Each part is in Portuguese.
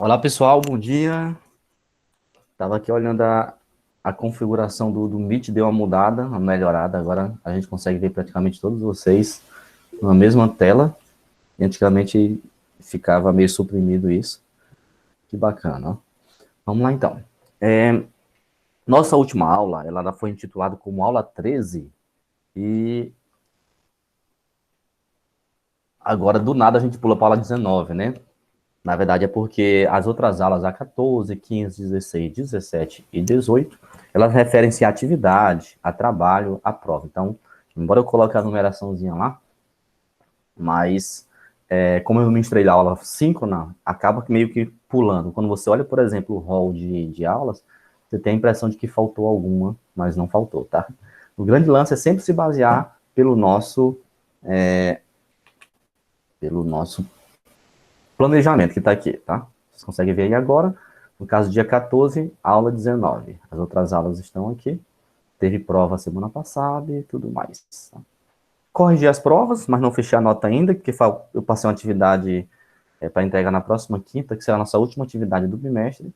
Olá pessoal, bom dia. Estava aqui olhando a configuração do Meet, deu uma mudada, uma melhorada. Agora a gente consegue ver praticamente todos vocês na mesma tela. E antigamente ficava meio suprimido isso. Que bacana, ó. Vamos lá então. Nossa última aula, ela foi intitulada como aula 13. E agora do nada a gente pula para a aula 19, né? Na verdade, é porque as outras aulas, a 14, 15, 16, 17 e 18, elas referem-se à atividade, a trabalho, à prova. Então, embora eu coloque a numeraçãozinha lá, mas como eu ministrei a aula síncrona, acaba meio que pulando. Quando você olha, por exemplo, o rol de aulas, você tem a impressão de que faltou alguma, mas não faltou, tá? O grande lance é sempre se basear pelo nosso planejamento que está aqui, tá? Vocês conseguem ver aí agora. No caso, dia 14, aula 19. As outras aulas estão aqui. Teve prova semana passada e tudo mais. Tá? Corrigi as provas, mas não fechei a nota ainda, porque eu passei uma atividade para entregar na próxima quinta, que será a nossa última atividade do bimestre,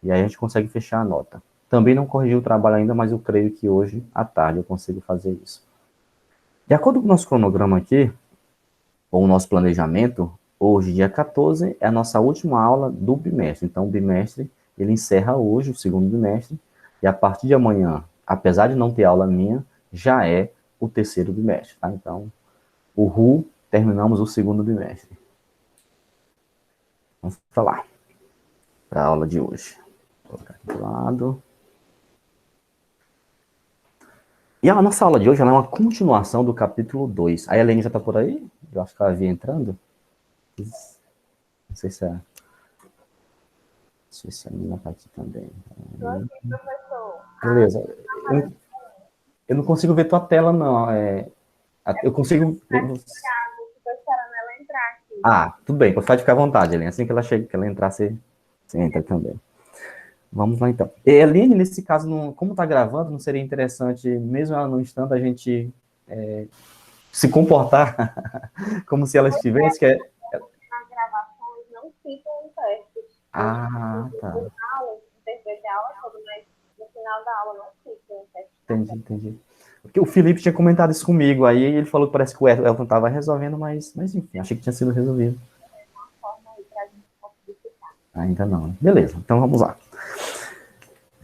e aí a gente consegue fechar a nota. Também não corrigi o trabalho ainda, mas eu creio que hoje, à tarde, eu consigo fazer isso. De acordo com o nosso cronograma aqui, ou o nosso planejamento, hoje, dia 14, é a nossa última aula do bimestre. Então, o bimestre, ele encerra hoje, o segundo bimestre, e a partir de amanhã, apesar de não ter aula minha, já é o terceiro bimestre, tá? Então, terminamos o segundo bimestre. Vamos para lá, para a aula de hoje. Vou colocar aqui do lado. E a nossa aula de hoje é uma continuação do capítulo 2. A Helene já está por aí? Eu acho que ela vinha entrando. Não sei se é... Deixa eu ver se a menina está aqui também. Estou aqui, professor. Beleza. Eu não consigo ver tua tela, não. Eu consigo. Estou esperando ela entrar aqui. Tudo bem. Pode ficar à vontade, Helene. Assim que ela chega, que ela entrar, você entra também. Vamos lá, então. E, Helene, nesse caso, como está gravando, não seria interessante, mesmo ela não estando, a gente se comportar como se ela estivesse? As gravações não ficam em testes. Tá. As aulas, interpretar a aula toda, mas no final da aula não ficam em testes. Entendi. Porque o Felipe tinha comentado isso comigo, aí ele falou que parece que o Elton estava resolvendo, mas enfim, achei que tinha sido resolvido. Uma forma aí para a gente conseguir ficar. Ainda não. Beleza, então vamos lá.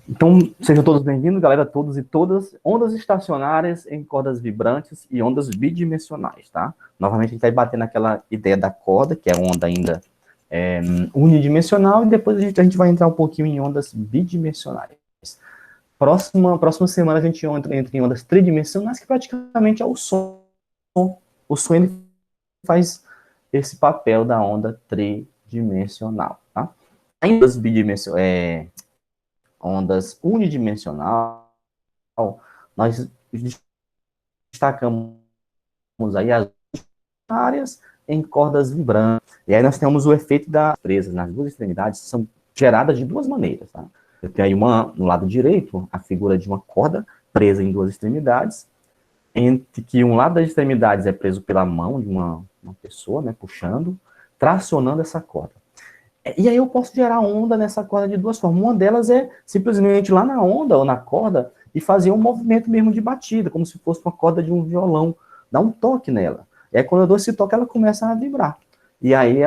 Então, sejam todos bem-vindos, galera, todos e todas. Ondas estacionárias em cordas vibrantes e ondas bidimensionais, tá? Novamente, a gente vai bater naquela ideia da corda, que é onda ainda unidimensional, e depois a gente vai entrar um pouquinho em ondas bidimensionais. Próxima semana a gente entra em ondas tridimensionais, que praticamente é o som. O som ele faz esse papel da onda tridimensional, tá? Em ondas bidimensionais, ondas unidimensional, nós destacamos aí as áreas em cordas vibrantes. E aí nós temos o efeito das presas nas duas extremidades, são geradas de duas maneiras. Tá? Eu tenho aí no lado direito, a figura de uma corda presa em duas extremidades, entre que um lado das extremidades é preso pela mão de uma pessoa, né, puxando, tracionando essa corda. E aí eu posso gerar onda nessa corda de duas formas. Uma delas é simplesmente lá na onda ou na corda e fazer um movimento mesmo de batida, como se fosse uma corda de um violão, dar um toque nela. E aí quando eu dou esse toque, ela começa a vibrar. E aí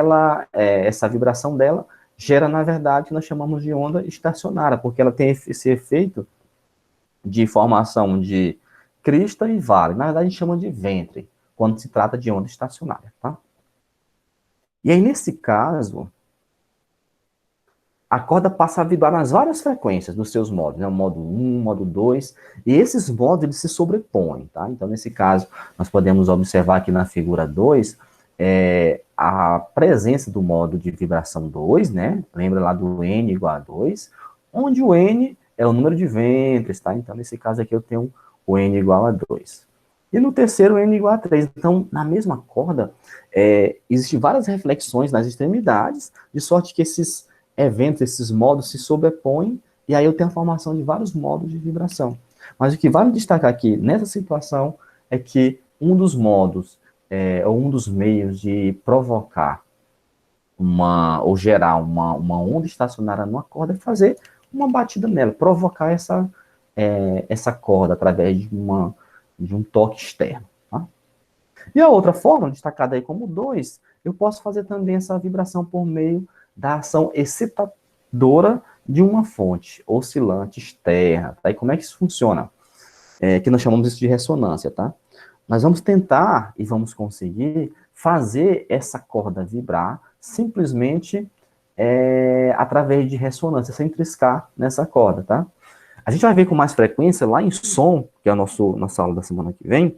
essa vibração dela gera, na verdade, o que nós chamamos de onda estacionária, porque ela tem esse efeito de formação de crista e vale. Na verdade, a gente chama de ventre, quando se trata de onda estacionária, tá? E aí, nesse caso, a corda passa a vibrar nas várias frequências dos seus modos, né? O modo 1, modo 2, e esses modos eles se sobrepõem, tá? Então, nesse caso, nós podemos observar aqui na figura 2, a presença do modo de vibração 2, né? Lembra lá do N igual a 2, onde o N é o número de ventres, tá? Então, nesse caso aqui, eu tenho o N igual a 2. E no terceiro, o N igual a 3. Então, na mesma corda, existem várias reflexões nas extremidades, de sorte que esses eventos, esses modos se sobrepõem, e aí eu tenho a formação de vários modos de vibração. Mas o que vale destacar aqui, nessa situação, é que um dos modos, ou um dos meios de provocar ou gerar uma onda estacionária numa corda e fazer uma batida nela, provocar essa corda através de um toque externo. Tá? E a outra forma, destacada aí como 2, eu posso fazer também essa vibração por meio da ação excitadora de uma fonte oscilante externa. Tá? E como é que isso funciona? Que nós chamamos isso de ressonância, tá? Nós vamos tentar e vamos conseguir fazer essa corda vibrar simplesmente através de ressonância, sem triscar nessa corda, tá? A gente vai ver com mais frequência lá em som, que é a nossa aula da semana que vem,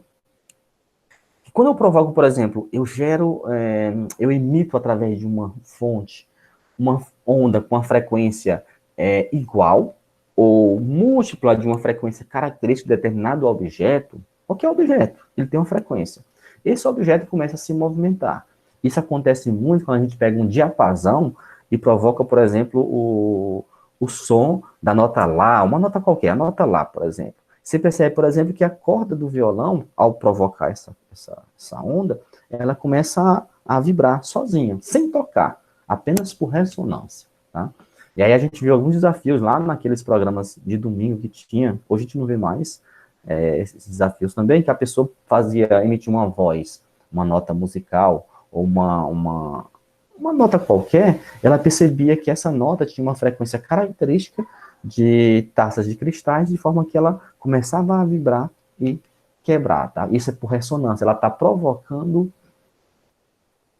que quando eu provoco, por exemplo, eu emito através de uma fonte, uma onda com uma frequência igual ou múltipla de uma frequência característica de determinado objeto. Qualquer objeto, ele tem uma frequência. Esse objeto começa a se movimentar. Isso acontece muito quando a gente pega um diapasão e provoca, por exemplo, o som da nota Lá, uma nota qualquer, a nota Lá, por exemplo. Você percebe, por exemplo, que a corda do violão, ao provocar essa onda, ela começa a vibrar sozinha, sem tocar, apenas por ressonância. Tá? E aí a gente viu alguns desafios lá naqueles programas de domingo que tinha, hoje a gente não vê mais esses desafios também, que a pessoa emitia uma voz, uma nota musical, ou uma nota qualquer, ela percebia que essa nota tinha uma frequência característica de taças de cristais, de forma que ela começava a vibrar e quebrar, tá? Isso é por ressonância, ela está provocando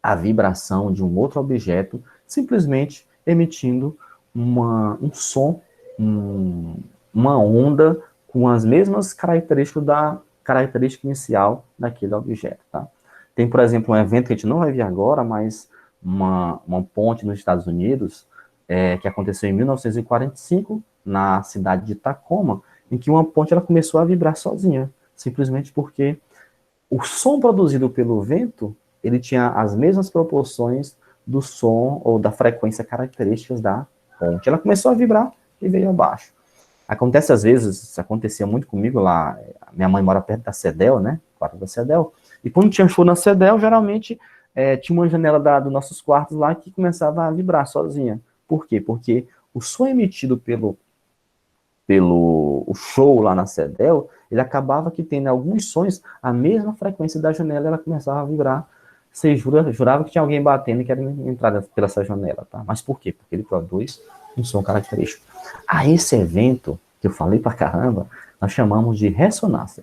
a vibração de um outro objeto, simplesmente emitindo um som, uma onda com as mesmas características da característica inicial daquele objeto, tá? Tem, por exemplo, um evento que a gente não vai ver agora, mas uma ponte nos Estados Unidos, que aconteceu em 1945, na cidade de Tacoma, em que uma ponte ela começou a vibrar sozinha, simplesmente porque o som produzido pelo vento, ele tinha as mesmas proporções do som ou da frequência características da ponte. Ela começou a vibrar e veio abaixo. Acontece às vezes, isso acontecia muito comigo lá, minha mãe mora perto da CEDEL, né, quarto da CEDEL, e quando tinha show na CEDEL, geralmente tinha uma janela dos nossos quartos lá que começava a vibrar sozinha. Por quê? Porque o som emitido pelo o show lá na CEDEL, ele acabava que tendo alguns sons a mesma frequência da janela, ela começava a vibrar. Você jurava que tinha alguém batendo que era entrada pela essa janela, tá? Mas por quê? Porque ele produz um som característico. A esse evento, que eu falei pra caramba, nós chamamos de ressonância.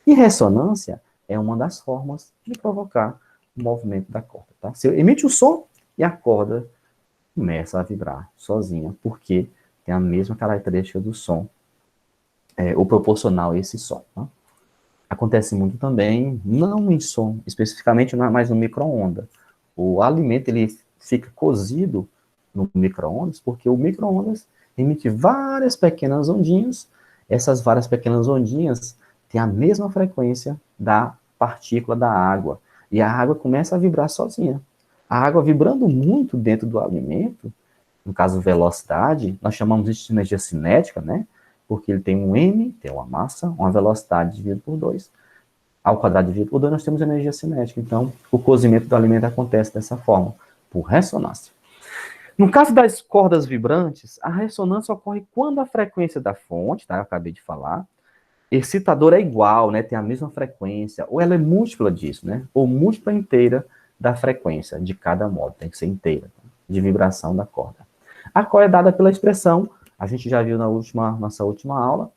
E ressonância é uma das formas de provocar o movimento da corda, tá? Você emite o som e a corda começa a vibrar sozinha, porque tem a mesma característica do som, ou proporcional a esse som. Tá? Acontece muito também, não em som, especificamente, mas no micro-ondas. O alimento ele fica cozido no micro-ondas, porque o micro-ondas emite várias pequenas ondinhas, essas várias pequenas ondinhas têm a mesma frequência da partícula da água, e a água começa a vibrar sozinha. A água vibrando muito dentro do alimento, no caso velocidade, nós chamamos isso de energia cinética, né? Porque ele tem um m, tem uma massa, uma velocidade dividido por 2. Ao quadrado dividido por 2, nós temos energia cinética. Então, o cozimento do alimento acontece dessa forma, por ressonância. No caso das cordas vibrantes, a ressonância ocorre quando a frequência da fonte, tá? Eu acabei de falar, excitador é igual, né? Tem a mesma frequência, ou ela é múltipla disso, né? Ou múltipla inteira da frequência de cada modo, tem que ser inteira, tá? De vibração da corda. A qual é dada pela expressão, a gente já viu nossa última aula,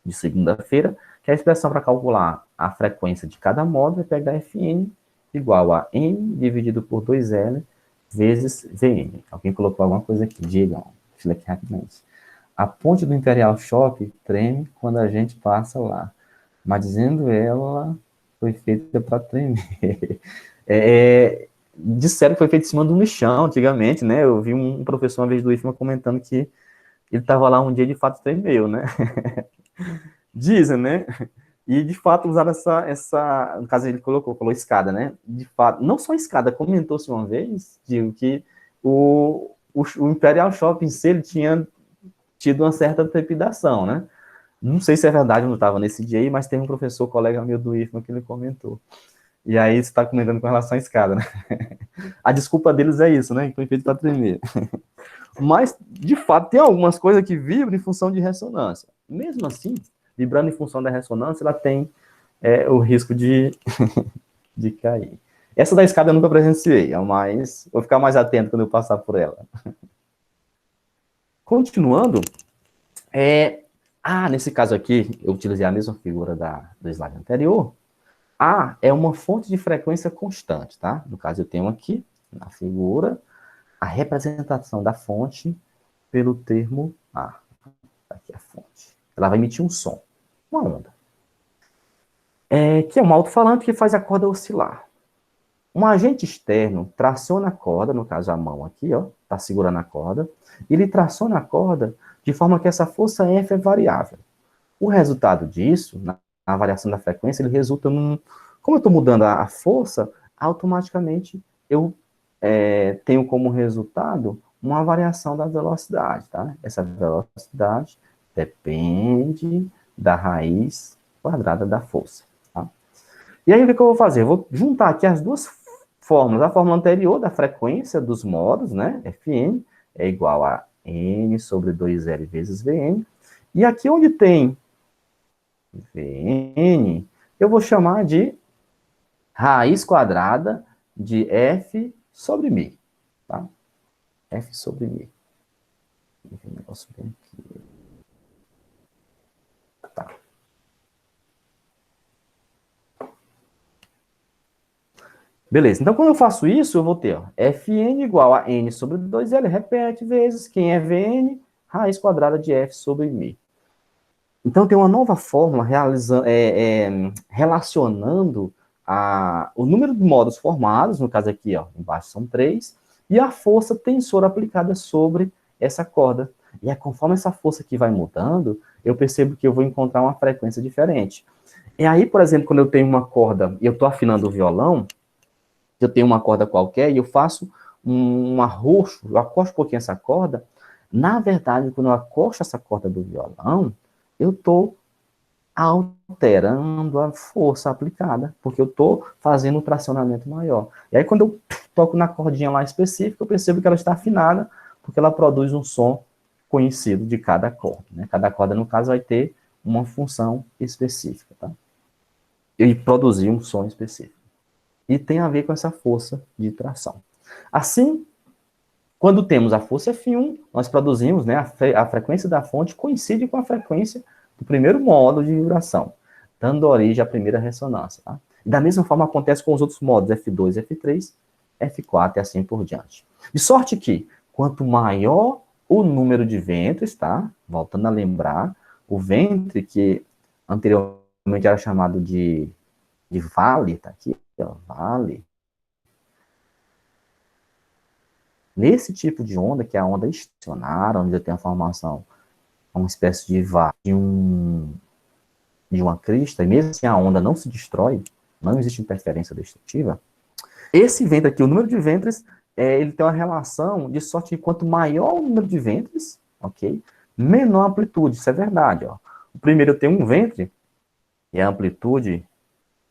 de segunda-feira, que é a expressão para calcular a frequência de cada modo é pegar Fn igual a n dividido por 2L vezes Vn. Alguém colocou alguma coisa aqui? Digam, deixa aqui rapidamente. A ponte do Imperial Shopping treme quando a gente passa lá, mas dizendo ela foi feita para tremer. Disseram que foi feito em cima de um lixão antigamente, né? Eu vi um professor uma vez do IFMA comentando que ele estava lá um dia de fato tremeu, né? Dizem, né? E de fato usaram no caso ele falou escada, né? De fato, não só escada, comentou-se uma vez, digo que o Imperial Shopping em si, ele tinha tido uma certa trepidação, né? Não sei se é verdade, eu não estava nesse dia aí, mas tem um professor, colega meu do IFMA, que ele comentou. E aí você está comentando com relação à escada, né? A desculpa deles é isso, né? Que foi feito para tremer. Mas, de fato, tem algumas coisas que vibram em função de ressonância. Mesmo assim, vibrando em função da ressonância, ela tem o risco de cair. Essa da escada eu nunca presenciei, mas vou ficar mais atento quando eu passar por ela. Continuando, nesse caso aqui, eu utilizei a mesma figura do slide anterior. A é uma fonte de frequência constante, tá? No caso, eu tenho aqui, na figura, a representação da fonte pelo termo A. Aqui é a fonte. Ela vai emitir um som, uma onda. Que é um alto-falante que faz a corda oscilar. Um agente externo traciona a corda, no caso a mão aqui, ó, está segurando a corda, e ele traciona a corda de forma que essa força F é variável. O resultado disso, na variação da frequência, ele resulta num... Como eu estou mudando a força, automaticamente eu tenho como resultado uma variação da velocidade, tá? Essa velocidade depende da raiz quadrada da força, tá? E aí, o que eu vou fazer? Eu vou juntar aqui as duas fórmulas. A fórmula anterior da frequência dos modos, né? Fn é igual a n sobre 2L vezes Vn. E aqui onde tem Vn, eu vou chamar de raiz quadrada de F sobre μ, tá? F sobre μ. Um negócio bem aqui. Tá. Beleza, então quando eu faço isso, eu vou ter ó, Fn igual a n sobre 2L, repete vezes, quem é Vn, raiz quadrada de F sobre μ. Então tem uma nova fórmula relacionando o número de modos formados, no caso aqui, ó, embaixo são 3, e a força tensora aplicada sobre essa corda. E conforme essa força aqui vai mudando, eu percebo que eu vou encontrar uma frequência diferente. E aí, por exemplo, quando eu tenho uma corda e eu estou afinando o violão, eu tenho uma corda qualquer e eu faço um arroxo, eu acosto um pouquinho essa corda, na verdade, quando eu acosto essa corda do violão, eu estou alterando a força aplicada, porque eu estou fazendo um tracionamento maior. E aí, quando eu toco na cordinha lá específica, eu percebo que ela está afinada, porque ela produz um som conhecido de cada corda, né? Cada corda, no caso, vai ter uma função específica, tá? E produzir um som específico. E tem a ver com essa força de tração. Assim, quando temos a força F1, nós produzimos, né, a frequência da fonte coincide com a frequência do primeiro modo de vibração, dando origem à primeira ressonância. Tá? E da mesma forma acontece com os outros modos, F2, F3, F4 e assim por diante. De sorte que, quanto maior o número de ventres, tá? Voltando a lembrar, o ventre que anteriormente era chamado de vale, tá aqui, ó, vale. Nesse tipo de onda, que é a onda estacionária, onde eu tenho a formação, uma espécie de vale, de uma crista, e mesmo assim a onda não se destrói, não existe interferência destrutiva, esse ventre aqui, o número de ventres, ele tem uma relação de sorte que quanto maior o número de ventres, ok? Menor a amplitude, isso é verdade, ó. O primeiro eu tenho um ventre, e a amplitude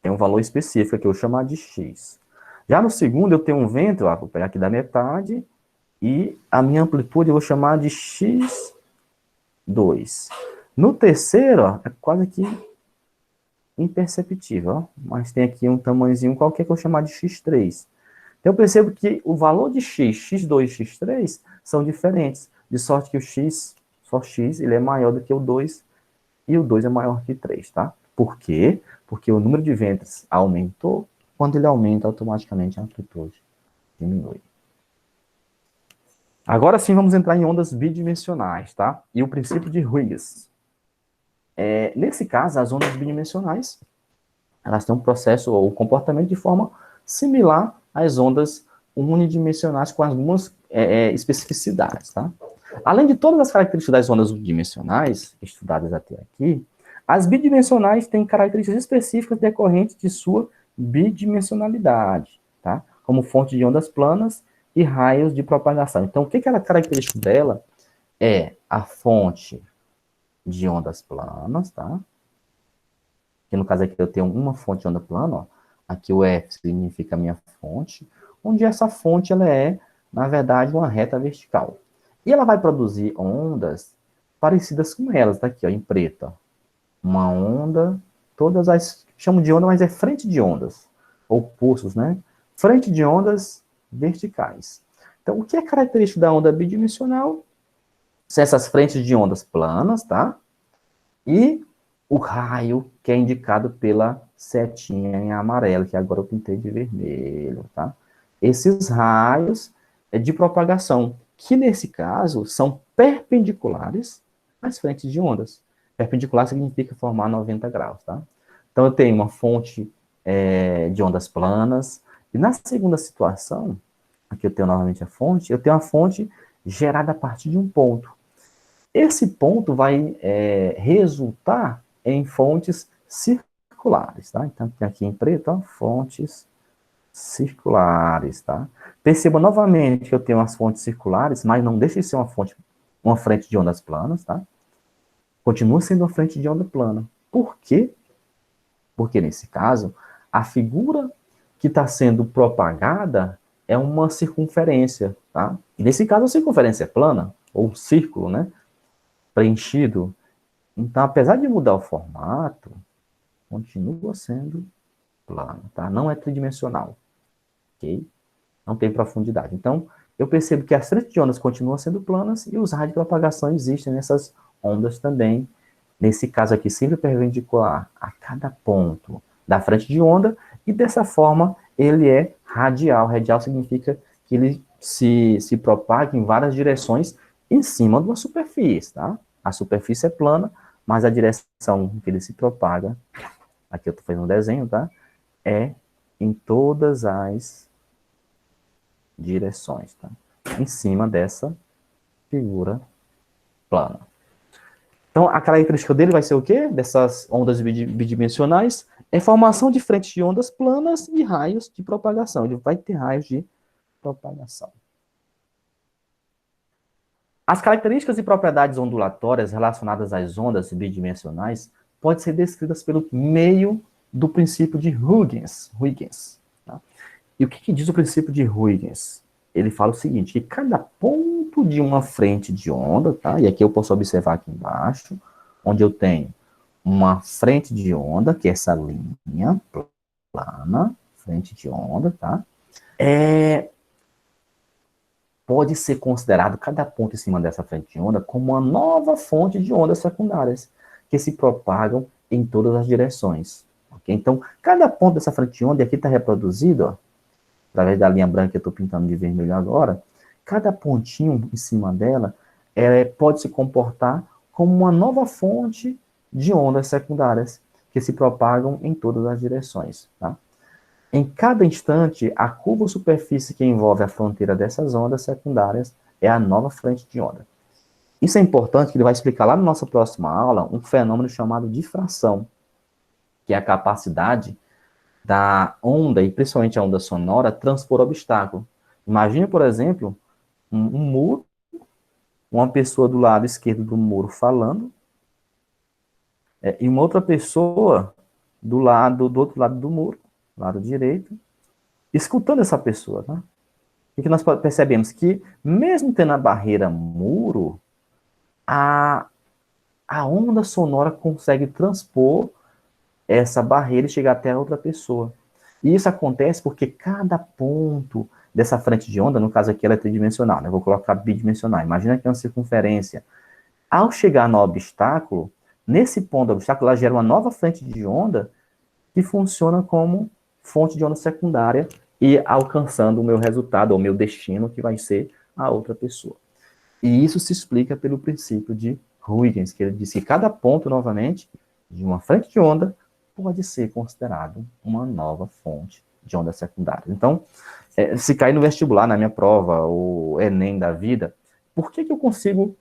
tem um valor específico que eu vou chamar de x. Já no segundo eu tenho um ventre, ó, vou pegar aqui da metade, e a minha amplitude eu vou chamar de x2. No terceiro, ó, é quase que imperceptível, ó, mas tem aqui um tamanhozinho qualquer que eu vou chamar de x3. Então eu percebo que o valor de x, x2 e x3 são diferentes, de sorte que o x, só x, ele é maior do que o 2, e o 2 é maior que 3, tá? Por quê? Porque o número de ventres aumentou, quando ele aumenta, automaticamente a amplitude diminui. Agora sim, vamos entrar em ondas bidimensionais, tá? E o princípio de Huygens. Nesse caso, as ondas bidimensionais, elas têm um processo ou comportamento de forma similar às ondas unidimensionais, com algumas especificidades, tá? Além de todas as características das ondas unidimensionais, estudadas até aqui, as bidimensionais têm características específicas decorrentes de sua bidimensionalidade, tá? Como fonte de ondas planas e raios de propagação. Então, o que é a característica dela? É a fonte de ondas planas, tá? Que no caso aqui eu tenho uma fonte de onda plana, ó. aqui o F significa a minha fonte, onde essa fonte ela é, na verdade, uma reta vertical. E ela vai produzir ondas parecidas com elas, tá aqui, ó, em preto. Uma onda, todas as, chamo de onda, mas é frente de ondas, ou pulsos, né? Frente de ondas verticais. Então, o que é característico da onda bidimensional? São essas frentes de ondas planas, tá? E o raio, que é indicado pela setinha em amarelo, que agora eu pintei de vermelho, tá? Esses raios de propagação, que nesse caso são perpendiculares às frentes de ondas. Perpendicular significa formar 90 graus, tá? Então eu tenho uma fonte de ondas planas, e na segunda situação, aqui eu tenho novamente a fonte, eu tenho a fonte gerada a partir de um ponto. Esse ponto vai resultar em fontes circulares, tá? Então, tem aqui em preto, ó, fontes circulares, tá? Perceba novamente que eu tenho as fontes circulares, mas não deixa de ser uma frente de ondas planas, tá? Continua sendo uma frente de onda plana. Por quê? Porque, nesse caso, a figura que está sendo propagada é uma circunferência, tá? E nesse caso, a circunferência é plana, ou círculo, né? Preenchido. Então, apesar de mudar o formato, continua sendo plano, tá? Não é tridimensional, ok? Não tem profundidade. Então, eu percebo que as frentes de ondas continuam sendo planas e os raios de propagação existem nessas ondas também. Nesse caso aqui, sempre perpendicular a cada ponto da frente de onda, e dessa forma ele é radial. Radial significa que ele se propaga em várias direções em cima de uma superfície, tá? A superfície é plana, mas a direção que ele se propaga, aqui eu estou fazendo um desenho, tá? É em todas as direções, tá? Em cima dessa figura plana. Então, a característica dele vai ser o quê? Dessas ondas bidimensionais, é formação de frentes de ondas planas e raios de propagação. Ele vai ter raios de propagação. As características e propriedades ondulatórias relacionadas às ondas bidimensionais podem ser descritas pelo meio do princípio de Huygens. Tá? E o que diz o princípio de Huygens? Ele fala o seguinte, que cada ponto de uma frente de onda, tá? E aqui eu posso observar aqui embaixo, onde eu tenho uma frente de onda, que é essa linha plana, frente de onda, tá? Pode ser considerado cada ponto em cima dessa frente de onda como uma nova fonte de ondas secundárias, que se propagam em todas as direções. Okay? Então, cada ponto dessa frente de onda, e aqui está reproduzido, ó, através da linha branca que eu estou pintando de vermelho agora, cada pontinho em cima dela pode se comportar como uma nova fonte de ondas secundárias, que se propagam em todas as direções. Tá? Em cada instante, a curva ou superfície que envolve a fronteira dessas ondas secundárias é a nova frente de onda. Isso é importante, que ele vai explicar lá na nossa próxima aula um fenômeno chamado difração, que é a capacidade da onda, e principalmente a onda sonora, transpor obstáculo. Imagine, por exemplo, um muro, uma pessoa do lado esquerdo do muro falando, e uma outra pessoa do outro lado do muro, lado direito, escutando essa pessoa, tá? E que nós percebemos que, mesmo tendo a barreira muro, a onda sonora consegue transpor essa barreira e chegar até a outra pessoa. E isso acontece porque cada ponto dessa frente de onda, no caso aqui ela é tridimensional, né? Eu vou colocar bidimensional. Imagina que é uma circunferência. Ao chegar no obstáculo, nesse ponto do obstáculo, ela gera uma nova frente de onda que funciona como fonte de onda secundária e alcançando o meu resultado, ou o meu destino, que vai ser a outra pessoa. E isso se explica pelo princípio de Huygens, que ele disse que cada ponto, novamente, de uma frente de onda, pode ser considerado uma nova fonte de onda secundária. Então, se cair no vestibular, na minha prova, o Enem da vida, por que eu consigo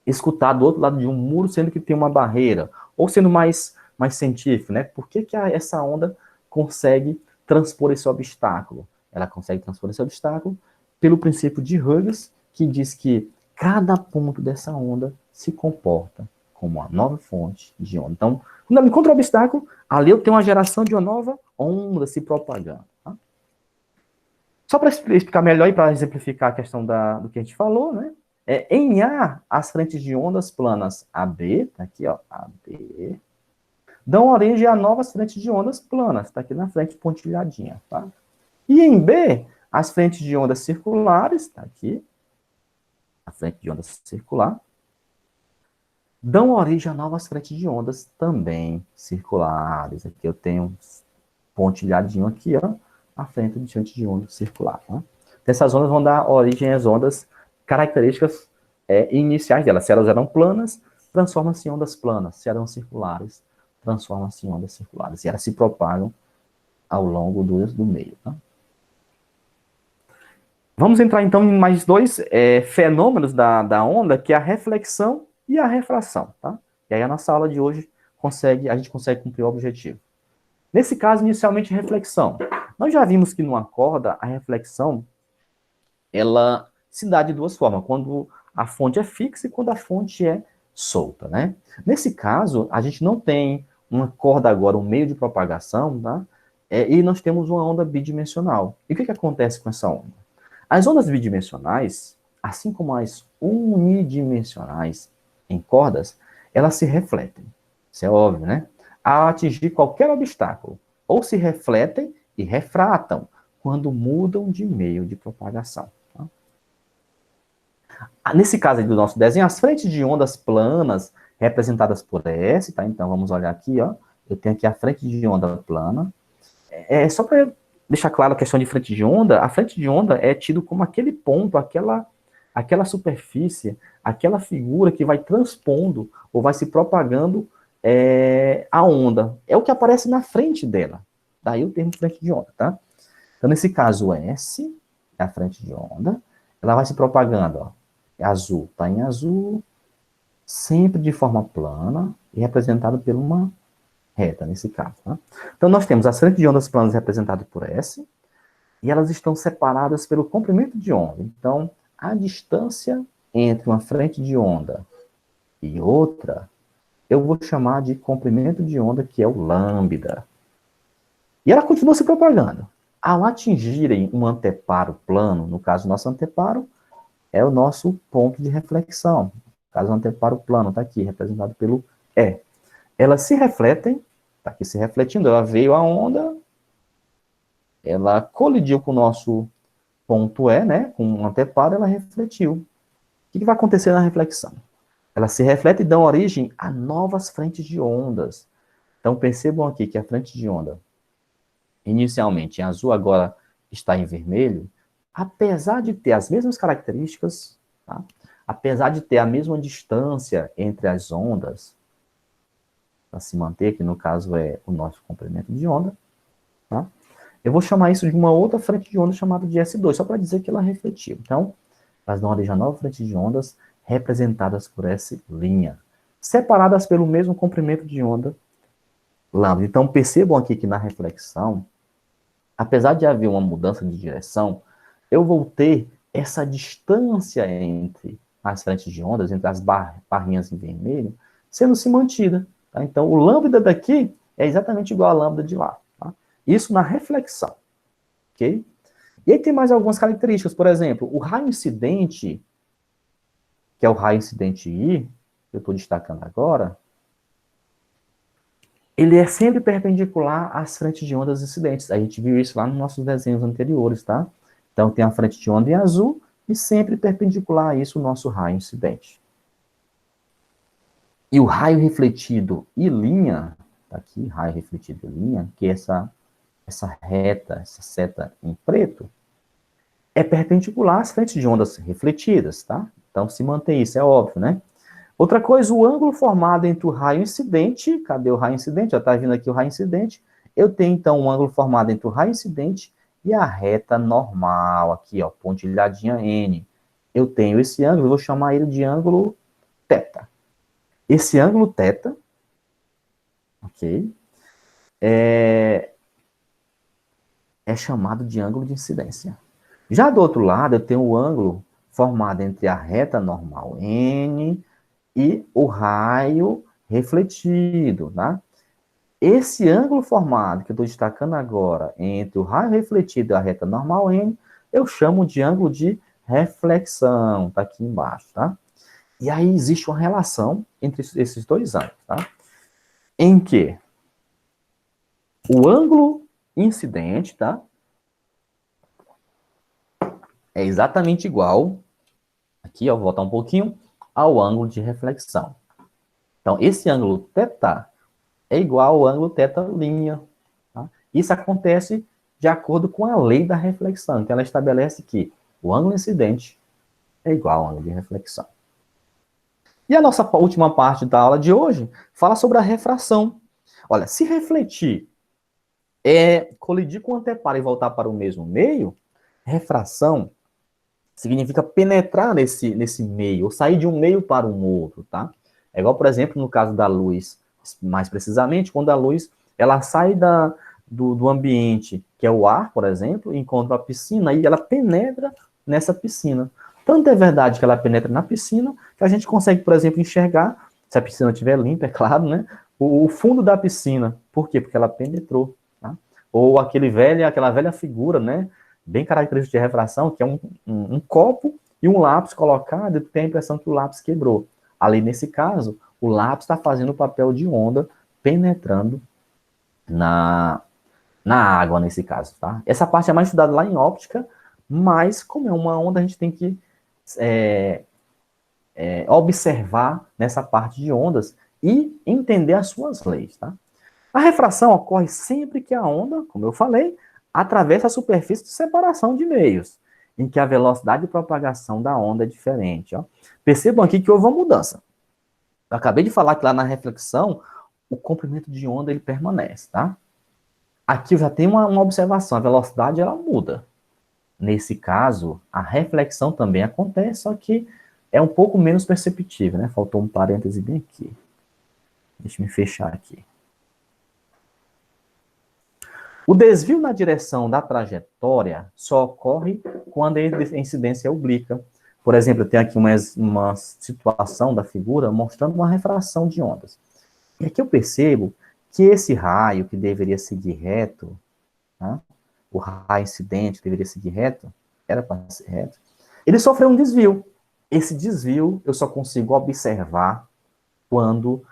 escutar do outro lado de um muro, sendo que tem uma barreira? Ou sendo mais científico, né? Por que essa onda consegue transpor esse obstáculo? Ela consegue transpor esse obstáculo pelo princípio de Huygens, que diz que cada ponto dessa onda se comporta como uma nova fonte de onda. Então, quando eu encontro um obstáculo, ali eu tenho uma geração de uma nova onda se propagando. Tá? Só para explicar melhor e para exemplificar a questão do que a gente falou, né? Em A, as frentes de ondas planas AB, tá aqui, ó, AB, dão origem a novas frentes de ondas planas, tá aqui na frente pontilhadinha, tá? E em B, as frentes de ondas circulares, tá aqui, a frente de onda circular, dão origem a novas frentes de ondas também circulares. Aqui eu tenho um pontilhadinho aqui, ó, a frente de onda circular. Tá? Essas ondas vão dar origem às ondas características iniciais delas. Se elas eram planas, transformam-se em ondas planas. Se eram circulares, transformam-se em ondas circulares. E elas se propagam ao longo do meio. Tá? Vamos entrar, então, em mais dois fenômenos da onda, que é a reflexão e a refração. Tá? E aí a nossa aula de hoje a gente consegue cumprir o objetivo. Nesse caso, inicialmente, reflexão. Nós já vimos que numa corda, a reflexão, ela se dá de duas formas, quando a fonte é fixa e quando a fonte é solta, né? Nesse caso, a gente não tem uma corda agora, um meio de propagação, tá? E nós temos uma onda bidimensional. E o que acontece com essa onda? As ondas bidimensionais, assim como as unidimensionais em cordas, elas se refletem. Isso é óbvio, né? Ao atingir qualquer obstáculo, ou se refletem e refratam quando mudam de meio de propagação. Tá? Nesse caso aí do nosso desenho, as frentes de ondas planas representadas por S, tá? Então vamos olhar aqui, ó. Eu tenho aqui a frente de onda plana. Só para deixar claro a questão de frente de onda, a frente de onda é tido como aquele ponto, aquela superfície, aquela figura que vai transpondo ou vai se propagando a onda. É o que aparece na frente dela. Daí o termo frente de onda, tá? Então, nesse caso, S é a frente de onda. Ela vai se propagando, ó. É azul, tá em azul, sempre de forma plana e representado por uma reta, nesse caso, tá? Então, nós temos as frentes de ondas planas representadas por S e elas estão separadas pelo comprimento de onda. Então, a distância entre uma frente de onda e outra eu vou chamar de comprimento de onda, que é o lambda. E ela continua se propagando. Ao atingirem um anteparo plano, no caso, nosso anteparo é o nosso ponto de reflexão. No caso, o anteparo plano está aqui, representado pelo E. Elas se refletem, está aqui se refletindo, ela veio a onda, ela colidiu com o nosso ponto E, né, com o anteparo, ela refletiu. O que vai acontecer na reflexão? Elas se refletem e dão origem a novas frentes de ondas. Então, percebam aqui que a frente de onda, inicialmente em azul, agora está em vermelho, apesar de ter as mesmas características, tá? Apesar de ter a mesma distância entre as ondas, para se manter, que no caso é o nosso comprimento de onda, tá? Eu vou chamar isso de uma outra frente de onda chamada de S2, só para dizer que ela refletiu. Então, elas dão origem a nova frente de ondas, representadas por essa linha, separadas pelo mesmo comprimento de onda lambda. Então, percebam aqui que na reflexão, apesar de haver uma mudança de direção, eu vou ter essa distância entre as frentes de ondas, entre as barrinhas em vermelho, sendo-se mantida. Tá? Então, o lambda daqui é exatamente igual ao lambda de lá. Tá? Isso na reflexão. Ok? E aí tem mais algumas características. Por exemplo, o raio incidente, que é o raio incidente I, que eu estou destacando agora, ele é sempre perpendicular às frentes de ondas incidentes. A gente viu isso lá nos nossos desenhos anteriores, tá? Então, tem a frente de onda em azul e sempre perpendicular a isso o nosso raio incidente. E o raio refletido e linha, tá aqui, raio refletido e linha, que é essa reta, essa seta em preto, é perpendicular às frentes de ondas refletidas, tá? Então, se mantém isso, é óbvio, né? Outra coisa, o ângulo formado entre o raio incidente, cadê o raio incidente? Já está vindo aqui o raio incidente. Eu tenho, então, um ângulo formado entre o raio incidente e a reta normal, aqui, ó, pontilhadinha N. Eu tenho esse ângulo, eu vou chamar ele de ângulo θ. Esse ângulo θ, ok, é chamado de ângulo de incidência. Já do outro lado, eu tenho o ângulo formado entre a reta normal N e o raio refletido, tá? esse ângulo formado, que eu estou destacando agora, entre o raio refletido e a reta normal N, eu chamo de ângulo de reflexão, tá aqui embaixo, tá? E aí existe uma relação entre esses dois ângulos, tá? Em que o ângulo incidente, tá? É exatamente igual, aqui, ó, vou voltar um pouquinho, ao ângulo de reflexão. Então, esse ângulo θ é igual ao ângulo θ'. Tá? Isso acontece de acordo com a lei da reflexão. Então, ela estabelece que o ângulo incidente é igual ao ângulo de reflexão. E a nossa última parte da aula de hoje fala sobre a refração. Olha, se refletir é colidir com o anteparo e voltar para o mesmo meio, refração significa penetrar nesse meio, ou sair de um meio para um outro, tá? É igual, por exemplo, no caso da luz, mais precisamente, quando a luz ela sai do ambiente, que é o ar, por exemplo, e encontra a piscina, e ela penetra nessa piscina. Tanto é verdade que ela penetra na piscina, que a gente consegue, por exemplo, enxergar, se a piscina estiver limpa, é claro, né? O fundo da piscina. Por quê? Porque ela penetrou. Tá? Ou aquela velha figura, né? Bem característica de refração, que é um copo e um lápis colocado, e tu tem a impressão que o lápis quebrou. Ali, nesse caso, o lápis está fazendo o papel de onda, penetrando na água, nesse caso, tá? Essa parte é mais estudada lá em óptica, mas, como é uma onda, a gente tem que observar nessa parte de ondas e entender as suas leis, tá? A refração ocorre sempre que a onda, como eu falei, atravessa a superfície de separação de meios, em que a velocidade de propagação da onda é diferente. Ó. Percebam aqui que houve uma mudança. Eu acabei de falar que lá na reflexão, o comprimento de onda ele permanece, tá? Aqui eu já tenho uma observação, a velocidade ela muda. Nesse caso, a reflexão também acontece, só que é um pouco menos perceptível, né? Faltou um parêntese bem aqui. Deixa eu me fechar aqui. O desvio na direção da trajetória só ocorre quando a incidência é oblíqua. Por exemplo, eu tenho aqui uma situação da figura mostrando uma refração de ondas. E aqui eu percebo que esse raio que deveria seguir reto, tá? O raio incidente que deveria seguir reto, era para ser reto, ele sofreu um desvio. Esse desvio eu só consigo observar quando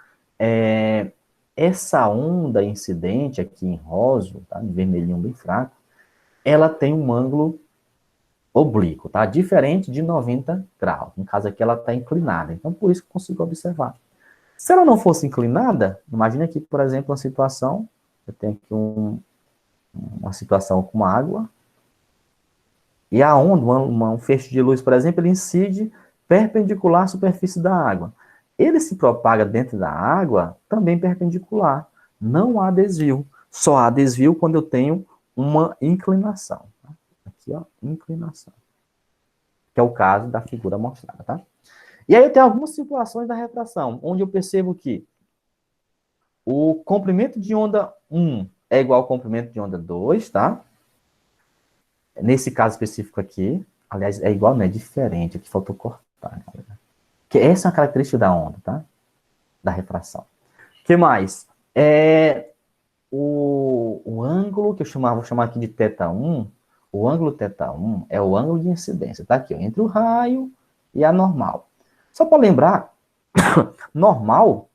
essa onda incidente aqui em rosa, tá? Em vermelhinho bem fraco, ela tem um ângulo oblíquo, tá? Diferente de 90 graus. No caso aqui ela está inclinada, então por isso que eu consigo observar. Se ela não fosse inclinada, imagine aqui, por exemplo, uma situação, eu tenho aqui uma situação com água, e a onda, um feixe de luz, por exemplo, ele incide perpendicular à superfície da água. Ele se propaga dentro da água também perpendicular. Não há desvio. Só há desvio quando eu tenho uma inclinação. Aqui, ó, inclinação. Que é o caso da figura mostrada, tá? E aí eu tenho algumas situações da refração, onde eu percebo que o comprimento de onda 1 é igual ao comprimento de onda 2, tá? Nesse caso específico aqui, aliás, é igual, não é diferente, aqui faltou cortar. Que essa é uma característica da onda, tá? Da refração. O que mais? O ângulo que vou chamar aqui de θ1, o ângulo θ1 é o ângulo de incidência, tá aqui, ó, entre o raio e a normal. Só para lembrar, normal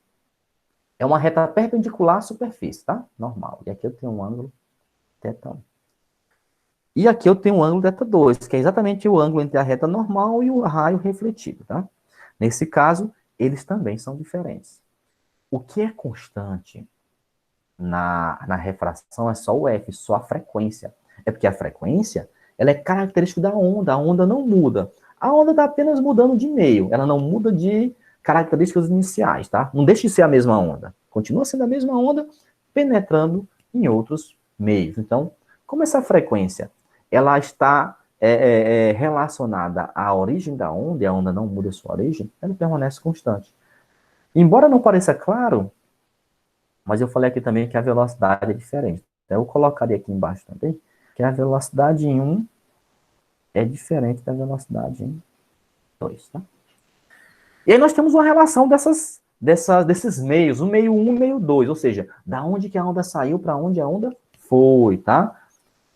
é uma reta perpendicular à superfície, tá? Normal. E aqui eu tenho um ângulo θ1. E aqui eu tenho um ângulo θ2, que é exatamente o ângulo entre a reta normal e o raio refletido, tá? Nesse caso, eles também são diferentes. O que é constante na refração é só o F, só a frequência. É porque a frequência, ela é característica da onda, a onda não muda. A onda está apenas mudando de meio, ela não muda de características iniciais, tá? Não deixa de ser a mesma onda. Continua sendo a mesma onda, penetrando em outros meios. Então, como essa frequência, ela está relacionada à origem da onda, e a onda não muda a sua origem, ela permanece constante. Embora não pareça claro, mas eu falei aqui também que a velocidade é diferente. Então, eu colocaria aqui embaixo também que a velocidade em 1 é diferente da velocidade em 2, tá? E aí nós temos uma relação desses meios, o meio 1 e o meio 2, ou seja, da onde que a onda saiu para onde a onda foi, tá?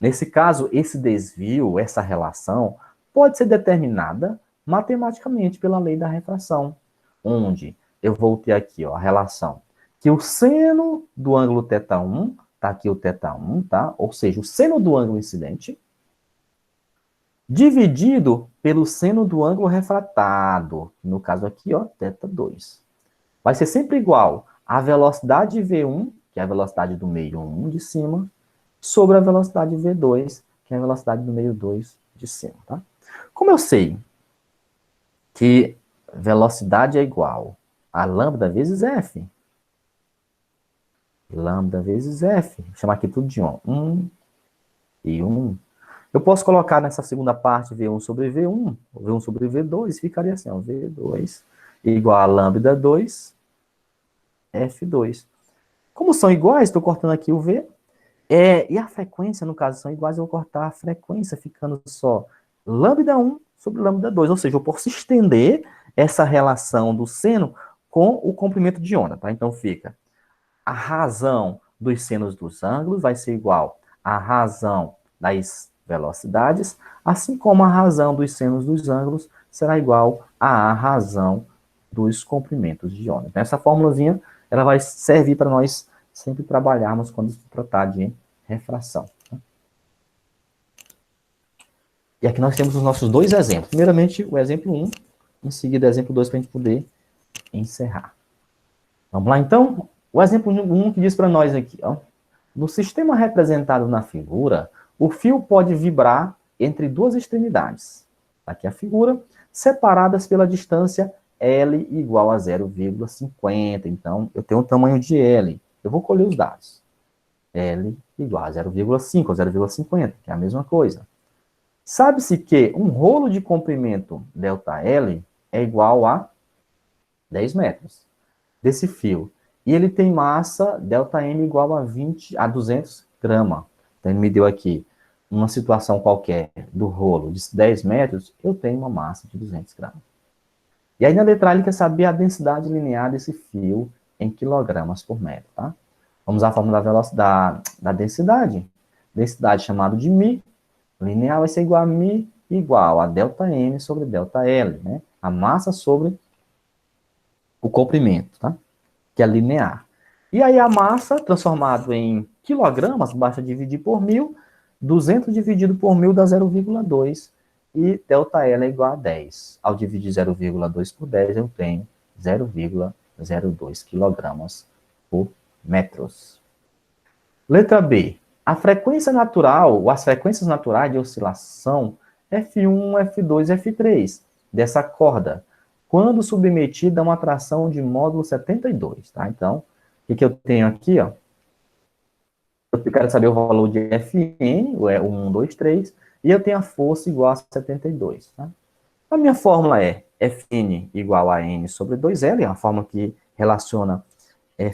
Nesse caso, esse desvio, essa relação, pode ser determinada matematicamente pela lei da refração, onde eu vou ter aqui, ó, a relação que o seno do ângulo θ1, tá aqui o θ1, tá? Ou seja, o seno do ângulo incidente, dividido pelo seno do ângulo refratado, no caso aqui, ó, θ2. Vai ser sempre igual a velocidade V1, que é a velocidade do meio 1 de cima, sobre a velocidade V2, que é a velocidade do meio 2 de cima, tá? Como eu sei que velocidade é igual a lambda vezes F, lambda vezes F, vou chamar aqui tudo de 1 e 1, eu posso colocar nessa segunda parte V1 sobre V1, ou V1 sobre V2, ficaria assim, ó, V2 igual a lambda 2, F2. Como são iguais, estou cortando aqui o V, e a frequência, no caso, são iguais, eu vou cortar a frequência, ficando só lambda 1 sobre lambda 2, ou seja, eu posso estender essa relação do seno com o comprimento de onda, tá? Então fica a razão dos senos dos ângulos vai ser igual à razão das velocidades, assim como a razão dos senos dos ângulos será igual à razão dos comprimentos de onda. Então, essa formulazinha, ela vai servir para nós sempre trabalharmos quando se tratar de refração. E aqui nós temos os nossos dois exemplos. Primeiramente, o exemplo 1, em seguida o exemplo 2, para a gente poder encerrar. Vamos lá, então? O exemplo 1 que diz para nós aqui, ó. No sistema representado na figura, o fio pode vibrar entre duas extremidades. Aqui a figura, separadas pela distância L igual a 0,50. Então, eu tenho um tamanho de L. Eu vou colher os dados. L igual a 0,5 ou 0,50, que é a mesma coisa. Sabe-se que um rolo de comprimento ΔL é igual a 10 metros desse fio. E ele tem massa ΔM igual a 200 gramas. Então, ele me deu aqui uma situação qualquer do rolo de 10 metros, eu tenho uma massa de 200 gramas. E aí, na letra A, ele quer saber a densidade linear desse fio em quilogramas por metro, tá? Vamos à fórmula da velocidade, da densidade. Densidade chamada de μ, linear vai ser igual a μ igual a ΔM sobre ΔL, né? A massa sobre o comprimento, tá? Que é linear. E aí a massa, transformado em quilogramas, basta dividir por 1000, 200 dividido por 1000 dá 0,2, e ΔL é igual a 10. Ao dividir 0,2 por 10, eu tenho 0,02 quilogramas por metros. Letra B. A frequência natural, ou as frequências naturais de oscilação F1, F2 e F3 dessa corda, quando submetida a uma tração de módulo 72, tá? Então, o que eu tenho aqui, ó? Eu quero saber o valor de Fn, o 1, 2, 3, e eu tenho a força igual a 72, tá? A minha fórmula é Fn igual a N sobre 2L, é uma fórmula que relaciona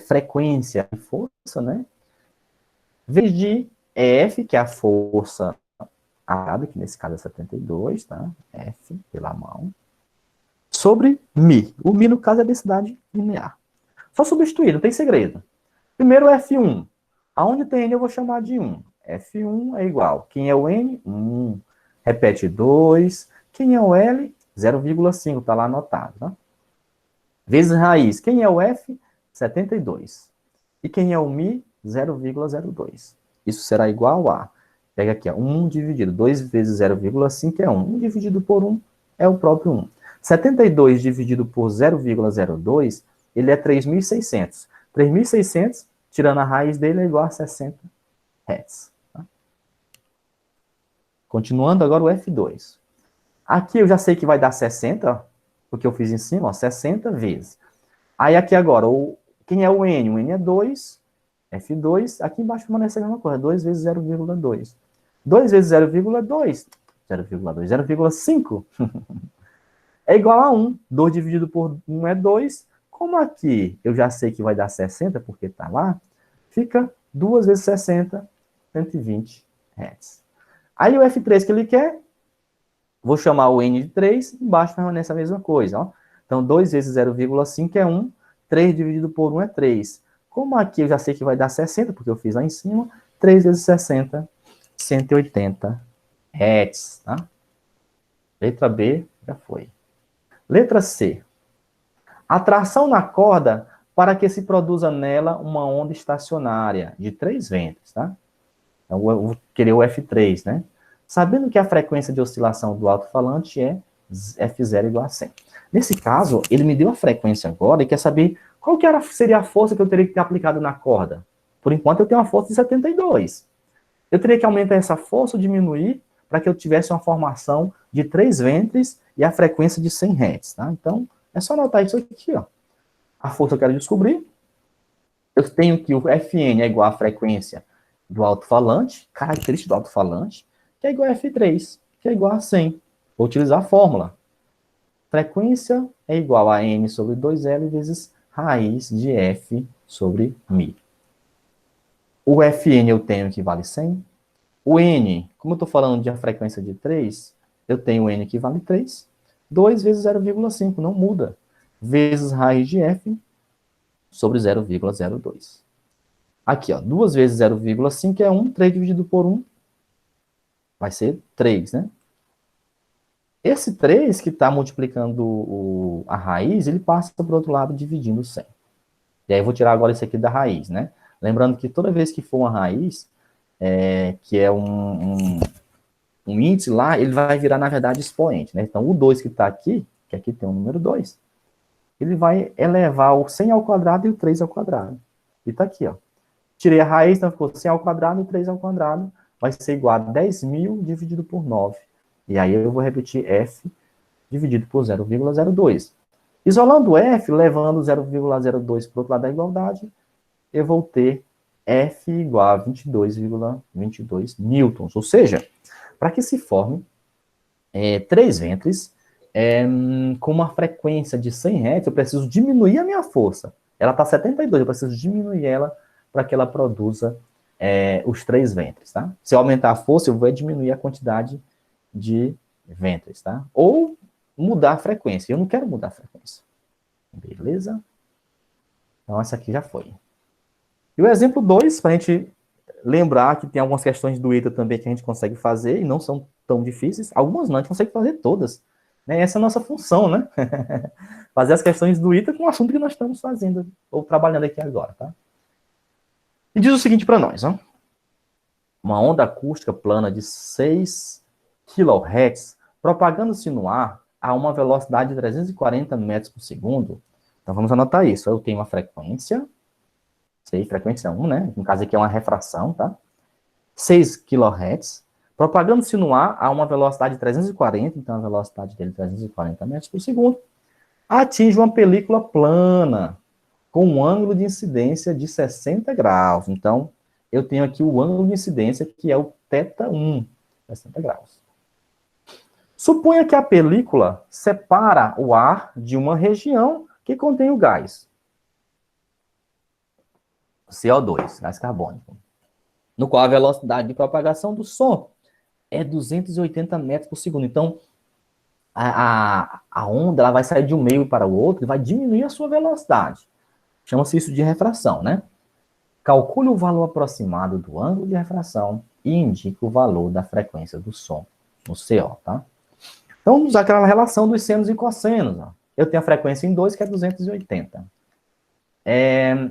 frequência e força, né? Vezes de F, que é a força aplicada, que nesse caso é 72, tá? F pela mão, sobre μ. O μ, no caso, é a densidade linear. Só substituir, não tem segredo. Primeiro, F1. Aonde tem N, eu vou chamar de 1. F1 é igual. Quem é o N? 1. Repete 2. Quem é o L? 0,5, está lá anotado, tá? Vezes raiz. Quem é o F? 72. E quem é o μ? 0,02. Isso será igual a, pega aqui, ó, 1 dividido, 2 vezes 0,5 é 1. 1 dividido por 1 é o próprio 1. 72 dividido por 0,02, ele é 3.600. 3.600, tirando a raiz dele, é igual a 60 Hz. Tá? Continuando agora o F2. Aqui eu já sei que vai dar 60, porque eu fiz em cima, ó, 60 vezes. Aí aqui agora, quem é o N? O N é 2, F2, aqui embaixo permanece a mesma coisa, 2 vezes 0,2. 2 vezes 0,2, 0,5, é igual a 1. 2 dividido por 1 é 2. Como aqui eu já sei que vai dar 60, porque está lá, fica 2 vezes 60, 120 Hz. Aí o F3 que ele quer, vou chamar o N de 3, embaixo permanece a mesma coisa. Ó. Então, 2 vezes 0,5 é 1, 3 dividido por 1 é 3. Como aqui eu já sei que vai dar 60, porque eu fiz lá em cima, 3 vezes 60, 180 Hz, tá? Letra B, já foi. Letra C. Atração na corda para que se produza nela uma onda estacionária de 3 ventos, tá? Então, eu vou querer o F3, né? Sabendo que a frequência de oscilação do alto-falante é F0 igual a 100. Nesse caso, ele me deu a frequência agora e quer saber qual que seria a força que eu teria que ter aplicado na corda. Por enquanto, eu tenho uma força de 72. Eu teria que aumentar essa força ou diminuir para que eu tivesse uma formação de 3 ventres e a frequência de 100 Hz, tá? Então, é só anotar isso aqui, ó. A força eu quero descobrir. Eu tenho que o Fn é igual à frequência do alto-falante, característica do alto-falante, que é igual a F3, que é igual a 100. Vou utilizar a fórmula. Frequência é igual a m sobre 2L vezes raiz de F sobre μ. O Fn eu tenho que vale 100. O N, como eu estou falando de a frequência de 3, eu tenho o N que vale 3. 2 vezes 0,5, não muda. Vezes raiz de F sobre 0,02. Aqui, ó, 2 vezes 0,5 é 1, 3 dividido por 1 vai ser 3, né? Esse 3 que está multiplicando a raiz, ele passa para o outro lado dividindo 100. E aí eu vou tirar agora esse aqui da raiz, né? Lembrando que toda vez que for uma raiz, que é um índice lá, ele vai virar, na verdade, expoente, né? Então, o 2 que está aqui, que aqui tem o número 2, ele vai elevar o 100 ao quadrado e o 3 ao quadrado. E está aqui, ó. Tirei a raiz, então ficou 100 ao quadrado e 3 ao quadrado. Vai ser igual a 10.000 dividido por 9. E aí eu vou repetir F dividido por 0,02. Isolando F, levando 0,02 para o outro lado da igualdade, eu vou ter F igual a 22,22 newtons. Ou seja, para que se forme 3 ventres com uma frequência de 100 Hz, eu preciso diminuir a minha força. Ela está 72, eu preciso diminuir ela para que ela produza os 3 ventres, tá? Se eu aumentar a força, eu vou diminuir a quantidade de ventres, tá? Ou mudar a frequência. Eu não quero mudar a frequência. Beleza? Então, essa aqui já foi. E o exemplo 2, para a gente lembrar que tem algumas questões do ITA também que a gente consegue fazer e não são tão difíceis. Algumas não, a gente consegue fazer todas. Né? Essa é a nossa função, né? Fazer as questões do ITA com o assunto que nós estamos fazendo, ou trabalhando aqui agora, tá? E diz o seguinte para nós, ó. Uma onda acústica plana de 6 kHz, propagando-se no ar a uma velocidade de 340 metros por segundo. Então, vamos anotar isso. Eu tenho uma frequência, frequência 1, né? No caso aqui é uma refração, tá? 6 kHz, propagando-se no ar a uma velocidade de 340, então a velocidade dele é 340 metros por segundo, atinge uma película plana, com um ângulo de incidência de 60 graus. Então, eu tenho aqui o ângulo de incidência, que é o θ1, 60 graus. Suponha que a película separa o ar de uma região que contém o gás. CO2, gás carbônico. No qual a velocidade de propagação do som é 280 metros por segundo. Então, a onda ela vai sair de um meio para o outro e vai diminuir a sua velocidade. Chama-se isso de refração, né? Calcule o valor aproximado do ângulo de refração e indique o valor da frequência do som no CO, tá? Então, vamos usar aquela relação dos senos e cossenos. Ó. Eu tenho a frequência em 2, que é 280.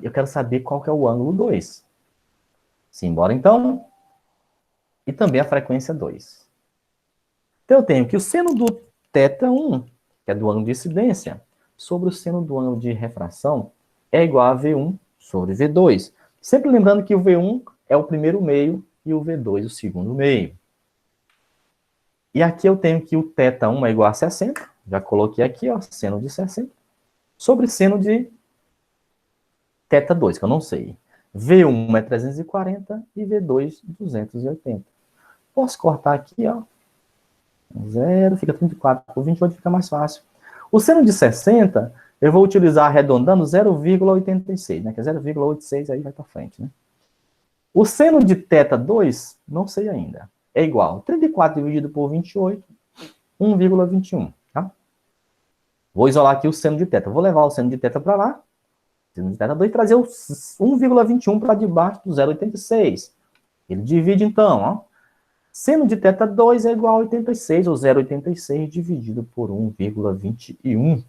Eu quero saber qual que é o ângulo 2. Simbora, então. E também a frequência 2. Então, eu tenho que o seno do θ1, que é do ângulo de incidência, sobre o seno do ângulo de refração, é igual a V1 sobre V2. Sempre lembrando que o V1 é o primeiro meio e o V2 o segundo meio. E aqui eu tenho que o θ1 é igual a 60, já coloquei aqui, ó, seno de 60, sobre seno de θ2, que eu não sei. V1 é 340 e V2 280. Posso cortar aqui, ó, 0, fica 34 por 28, fica mais fácil. O seno de 60, eu vou utilizar arredondando 0,86, né, que é 0,86, aí vai para frente, né. O seno de θ2, não sei ainda. É igual a 34 dividido por 28, 1,21, tá? Vou isolar aqui o seno de θ. Vou levar o seno de θ para lá Seno de θ2 trazer o 1,21 para debaixo do 0,86. Ele divide, então, ó. Seno de θ2 é igual a 86, ou 0,86 dividido por 1,21.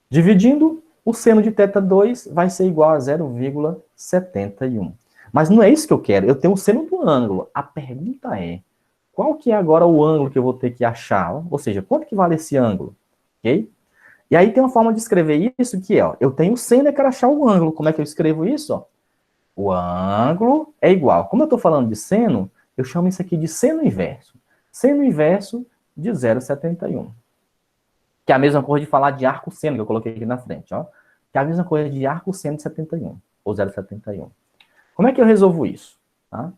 Dividindo, o seno de θ2 vai ser igual a 0,71. Mas não é isso que eu quero. Eu tenho o seno do ângulo. A pergunta é, qual que é agora o ângulo que eu vou ter que achar? Ou seja, quanto que vale esse ângulo? Ok? E aí tem uma forma de escrever isso que é, ó, eu tenho o seno e quero achar o ângulo. Como é que eu escrevo isso? Ó? O ângulo é igual. Como eu estou falando de seno, eu chamo isso aqui de seno inverso. Seno inverso de 0,71. Que é a mesma coisa de falar de arco seno, que eu coloquei aqui na frente. Ó. Que é a mesma coisa de arco seno de 71, ou 0,71. Como é que eu resolvo isso? Tá?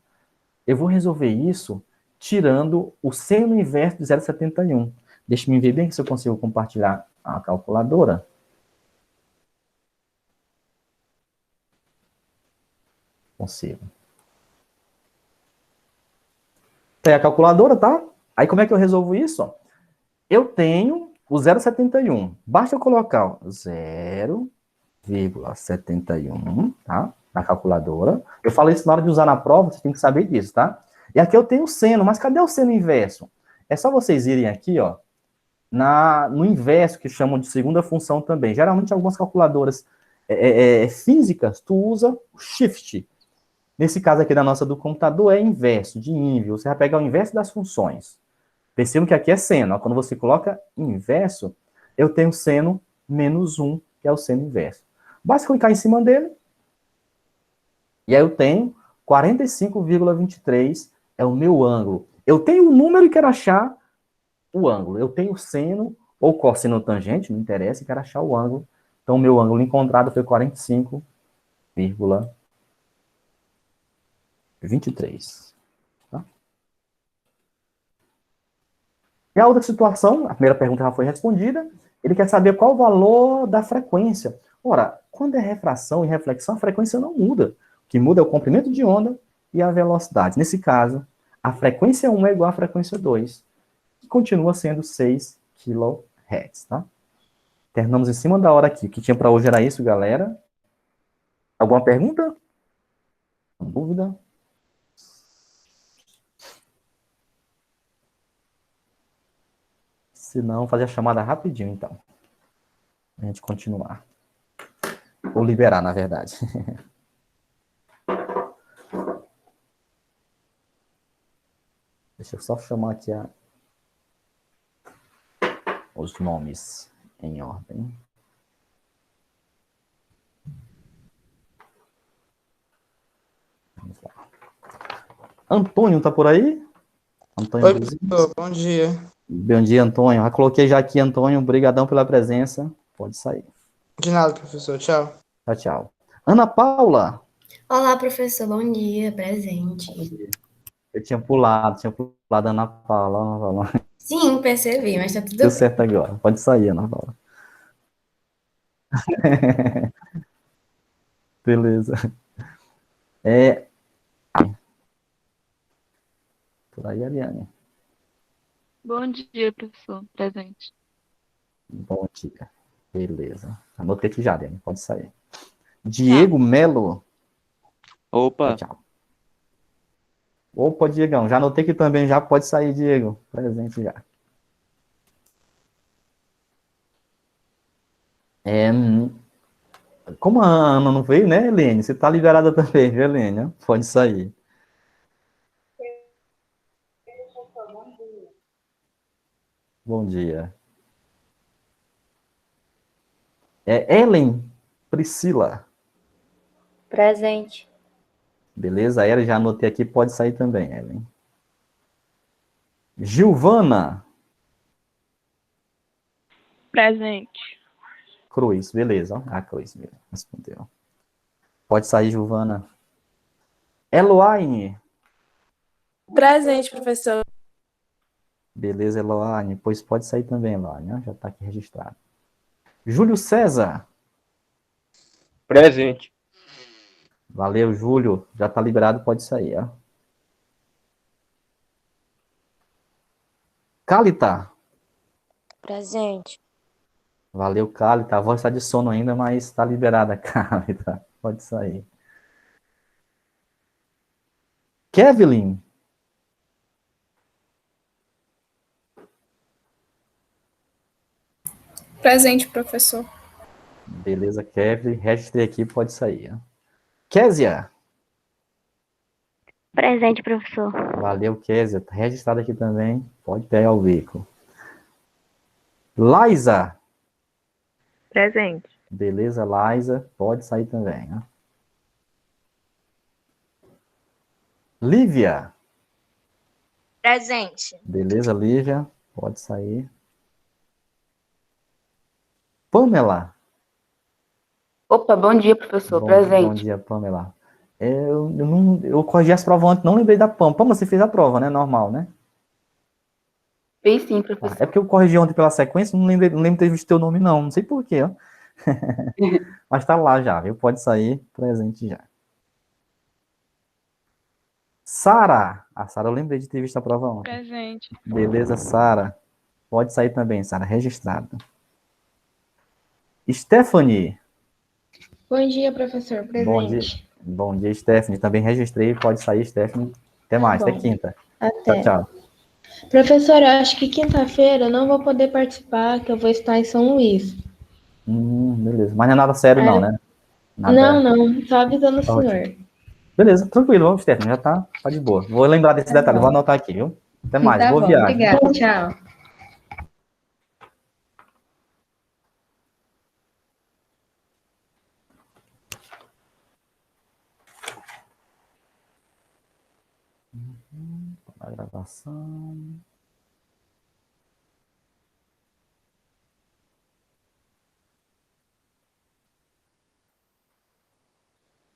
Eu vou resolver isso tirando o seno inverso de 0,71. Deixa eu ver bem se eu consigo compartilhar a calculadora. Consigo. Tem a calculadora, tá? Aí como é que eu resolvo isso? Eu tenho o 0,71. Basta eu colocar 0,71, tá? Na calculadora. Eu falei isso na hora de usar na prova, você tem que saber disso, tá? E aqui eu tenho o seno, mas cadê o seno inverso? É só vocês irem aqui, ó, no inverso, que chamam de segunda função também. Geralmente, algumas calculadoras físicas, tu usa o shift. Nesse caso aqui da nossa do computador, é inverso, de inverso. Você vai pegar o inverso das funções. Percebam que aqui é seno. Ó. Quando você coloca inverso, eu tenho seno menos 1, que é o seno inverso. Basta clicar em cima dele. E aí eu tenho 45,23 é o meu ângulo. Eu tenho o número e quero achar o ângulo. Eu tenho seno ou cosseno tangente, não interessa, e quero achar o ângulo. Então, o meu ângulo encontrado foi 45,23. Tá? E a outra situação, a primeira pergunta já foi respondida, ele quer saber qual o valor da frequência. Ora, quando é refração e reflexão, a frequência não muda. O que muda é o comprimento de onda e a velocidade. Nesse caso, a frequência 1 é igual à frequência 2, que continua sendo 6 kHz, tá? Terminamos em cima da hora aqui. O que tinha para hoje era isso, galera. Alguma pergunta? Dúvida? Se não, fazer a chamada rapidinho, então. A gente continuar. Ou liberar, na verdade. Deixa eu só chamar aqui os nomes em ordem. Vamos lá. Antônio, tá por aí? Antônio. Oi, professor, bom dia. Bom dia, Antônio. Já coloquei já aqui, Antônio. Obrigadão pela presença. Pode sair. De nada, professor. Tchau. Tchau, tchau. Ana Paula. Olá, professor, bom dia, presente. Eu tinha pulado a Ana Paula. Ana Paula. Sim, percebi, mas tá tudo Deu bem. certo agora. Pode sair, Ana Paula. Beleza. Por aí, Ariane. Bom dia, professor. Presente. Bom dia. Beleza. Anotei aqui já, Ariane. Pode sair. Diego Melo. Opa, Tchau. Opa, Diegão. Já anotei que também já pode sair, Diego. Presente já. Como a Ana não veio, né, Helene? Você tá liberada também, viu, Helene? Pode sair. Bom dia. Ellen Priscila. Presente. Beleza? A Ellen já anotei aqui, pode sair também, Ellen. Gilvana Presente. Cruz, beleza. A Cruz mesmo, respondeu. Pode sair, Gilvana. Eloine. Presente, professor. Beleza, Eloine. Pois pode sair também, Eloine. Já está aqui registrado. Júlio César. presente. Valeu, Júlio. Já está liberado, pode sair. Ó. Calita. Presente. Valeu, Cálita. A voz está de sono ainda, mas está liberada, Cálita. Pode sair. Kevlin. Presente, professor. Beleza, Kevlin. Registrei aqui, pode sair. Ó. Késia. Presente, professor. Valeu, Késia. Tá registrado aqui também. Pode pegar o bico. Liza. Presente. Beleza, Liza. Pode sair também. Ó. Lívia. Presente. Beleza, Lívia. Pode sair. Pamela. Opa, bom dia, professor. Bom Presente. dia, Pamela. Eu corrigi as provas antes, não lembrei da Pamela. Pamela, você fez a prova, né? Normal, né? Fiz sim, Tá. professor. É porque eu corrigi ontem pela sequência, não lembro de ter visto teu nome, não. Não sei porquê, ó. Mas tá lá já, viu? Pode sair, presente já. Sara. A Sara, eu lembrei de ter visto a prova ontem. Presente. Beleza, Sara. Pode sair também, Sara. Registrado. Stephanie. Bom dia, professor. Bom dia. Presente. Bom dia, Stephanie. Também registrei. Pode sair, Stephanie. Até mais. Até Bom. quinta. Até. Tchau. Professor, eu acho que quinta-feira eu não vou poder participar, que eu vou estar em São Luís. Beleza. Mas não é nada sério, não, né? Nada... Não. Só avisando o Ótimo. senhor. Beleza, tranquilo, Stephanie. Já tá de boa. Vou lembrar desse detalhe. Vou anotar aqui, viu? Até mais. Tá Boa bom, viagem. obrigada. Tchau. A gravação.